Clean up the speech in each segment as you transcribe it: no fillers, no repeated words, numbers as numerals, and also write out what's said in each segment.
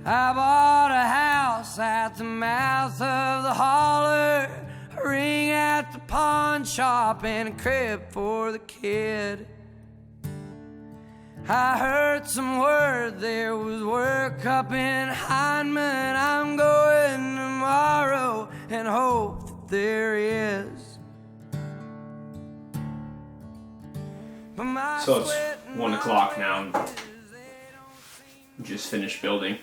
I bought a house at the mouth of the holler, a ring at the pawn shop, and a crib for the kid. I heard some word there was work up in Hyndman. I'm going tomorrow and hope that there is. So it's 1 o'clock now. Just finished building.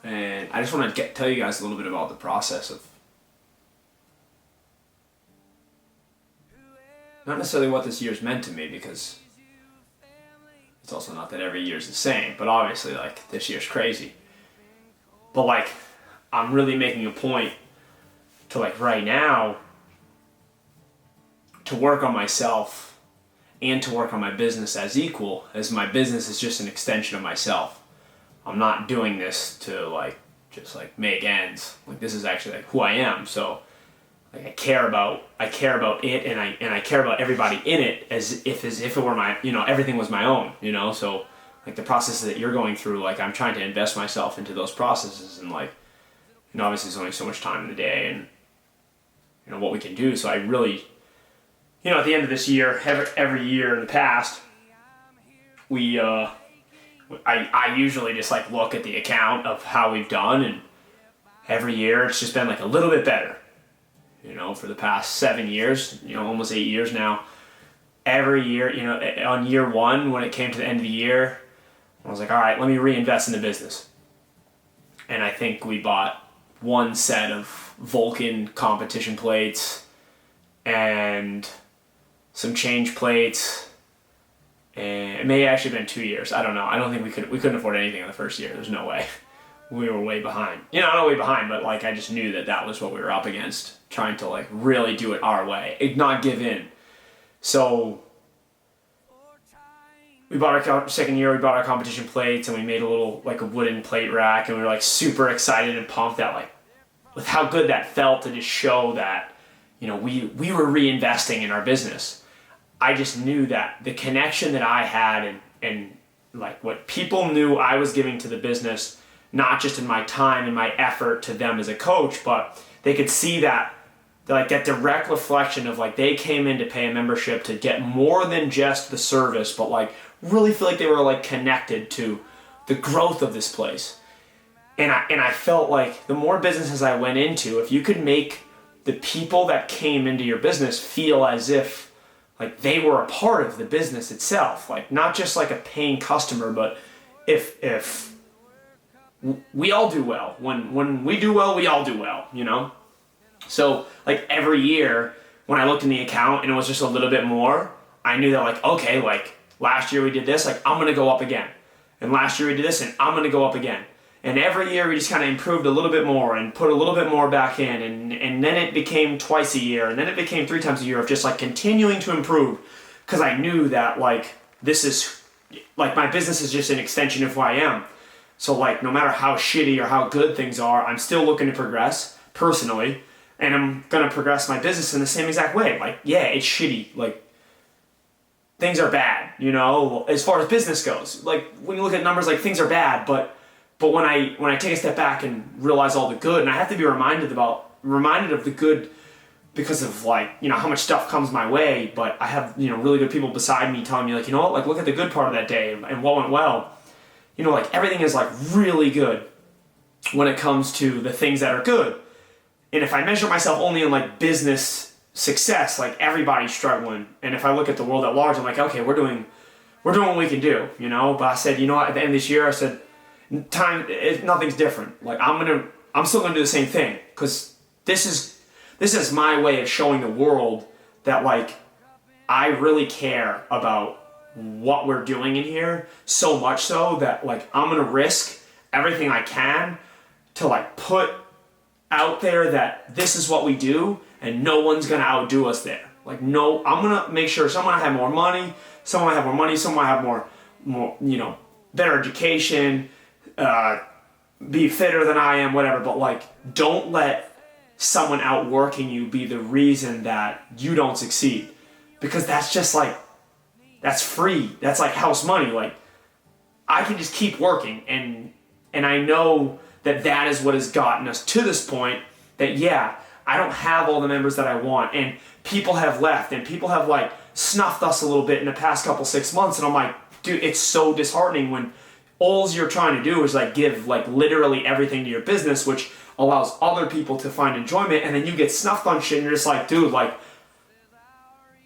And I just want to tell you guys a little bit about the process of not necessarily what this year's meant to me, because it's also not that every year's the same, but obviously like this year's crazy. But like I'm really making a point to like right now to work on myself and to work on my business as equal, as my business is just an extension of myself. I'm not doing this to like just like make ends. Like this is actually like who I am. So like I care about it, and I care about everybody in it as if it were my, everything was my own, So like the processes that you're going through, like I'm trying to invest myself into those processes, and like obviously there's only so much time in the day and what we can do. So I really, at the end of this year, every year in the past, I usually just like look at the account of how we've done, and every year it's just been like a little bit better. For the past 7 years, almost 8 years now, every year, on year one, when it came to the end of the year, I was like, all right, let me reinvest in the business. And I think we bought one set of Vulcan competition plates and some change plates. And it may have actually been 2 years. I don't know. I don't think we couldn't afford anything in the first year. There's no way. We were way behind. Not way behind, but like I just knew that was what we were up against, trying to like really do it our way, not give in. So we bought our second year, we bought our competition plates, and we made a little like a wooden plate rack, and we were like super excited and pumped that like with how good that felt to just show that we were reinvesting in our business. I just knew that the connection that I had and like what people knew I was giving to the business, not just in my time and my effort to them as a coach, but they could see that like that direct reflection of like they came in to pay a membership to get more than just the service, but like really feel like they were like connected to the growth of this place. And I felt like the more businesses I went into, if you could make the people that came into your business feel as if like they were a part of the business itself, like not just like a paying customer, but if we all do well. When we do well, we all do well, So like every year when I looked in the account and it was just a little bit more, I knew that like, okay, like last year we did this, like I'm going to go up again. And last year we did this and I'm going to go up again. And every year we just kind of improved a little bit more and put a little bit more back in. And then it became twice a year. And then it became 3 times a year of just like continuing to improve. Because I knew that like this is, like my business is just an extension of who I am. So like no matter how shitty or how good things are, I'm still looking to progress personally. And I'm going to progress my business in the same exact way. Like, yeah, it's shitty. Like, things are bad, as far as business goes. Like, when you look at numbers, like, things are bad. But when I take a step back and realize all the good, and I have to be reminded of the good because of, like, how much stuff comes my way. But I have, really good people beside me telling me, like, what? Like, look at the good part of that day and what went well. Like, everything is, like, really good when it comes to the things that are good. And if I measure myself only in like business success, like everybody's struggling. And if I look at the world at large, I'm like, okay, we're doing what we can do, But I said, at the end of this year, I said, nothing's different. Like I'm still gonna do the same thing, because this is my way of showing the world that like I really care about what we're doing in here, so much so that like I'm gonna risk everything I can to like put out there that this is what we do and no one's gonna outdo us there. Like no, I'm gonna make sure someone might have more money, someone might have more money, someone might have more better education, be fitter than I am, whatever, but like don't let someone outworking you be the reason that you don't succeed, because that's just like, that's free, that's like house money. Like I can just keep working, and I know that is what has gotten us to this point, that yeah, I don't have all the members that I want, and people have left, and people have like snuffed us a little bit in the past couple 6 months, and I'm like, dude, it's so disheartening when all you're trying to do is like give like literally everything to your business, which allows other people to find enjoyment, and then you get snuffed on shit, and you're just like, dude, like,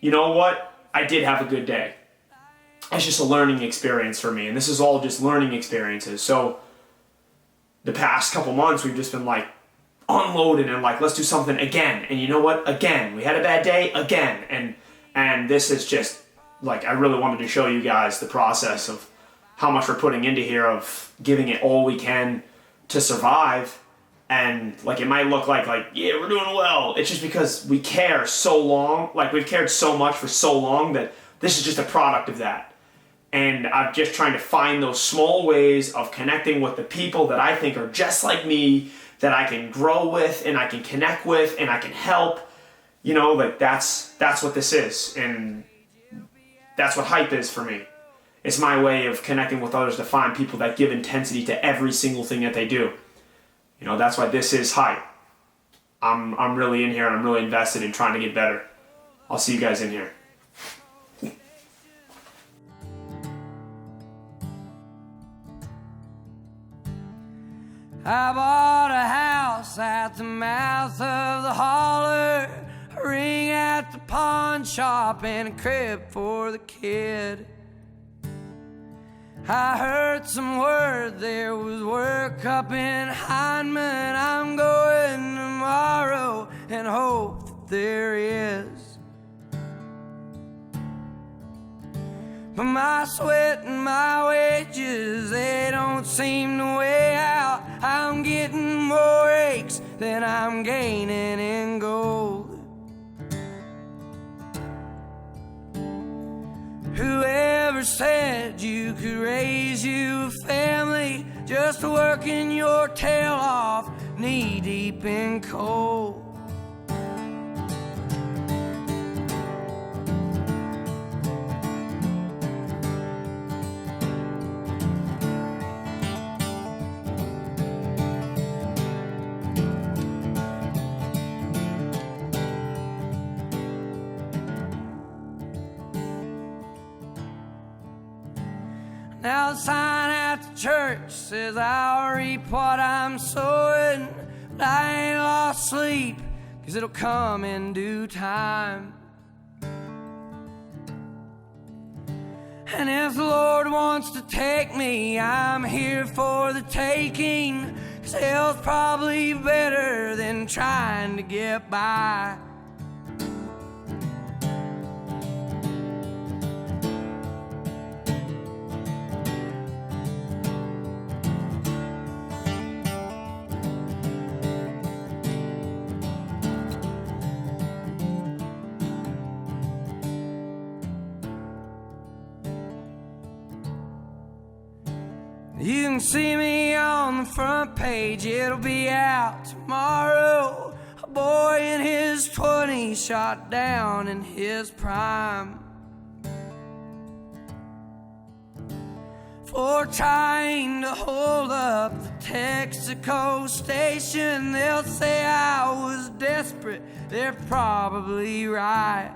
you know what? I did have a good day. It's just a learning experience for me, and this is all just learning experiences. So the past couple months, we've just been like unloaded and like, let's do something again. And you know what? Again, we had a bad day again. And this is just like, I really wanted to show you guys the process of how much we're putting into here, of giving it all we can to survive. And like, it might look like, yeah, we're doing well. It's just because we care so long, like we've cared so much for so long, that this is just a product of that. And I'm just trying to find those small ways of connecting with the people that I think are just like me, that I can grow with and I can connect with and I can help. You know, like that's what this is. And that's what hype is for me. It's my way of connecting with others, to find people that give intensity to every single thing that they do. You know, that's why this is hype. I'm really in here, and I'm really invested in trying to get better. I'll see you guys in here. I bought a house at the mouth of the holler, a ring at the pawn shop, and a crib for the kid. I heard some word there was work up in Hyndman. I'm going tomorrow and hope that there is. But my sweat and my wages, they don't seem to weigh out. I'm getting more aches than I'm gaining in gold. Whoever said you could raise you a family just working your tail off, knee deep in coal? Now the sign at the church says I'll reap what I'm sowing, but I ain't lost sleep, 'cause it'll come in due time. And if the Lord wants to take me, I'm here for the taking, 'cause hell's probably better than trying to get by. You can see me on the front page, it'll be out tomorrow. A boy in his 20s shot down in his prime for trying to hold up the Texaco station. They'll say I was desperate, they're probably right.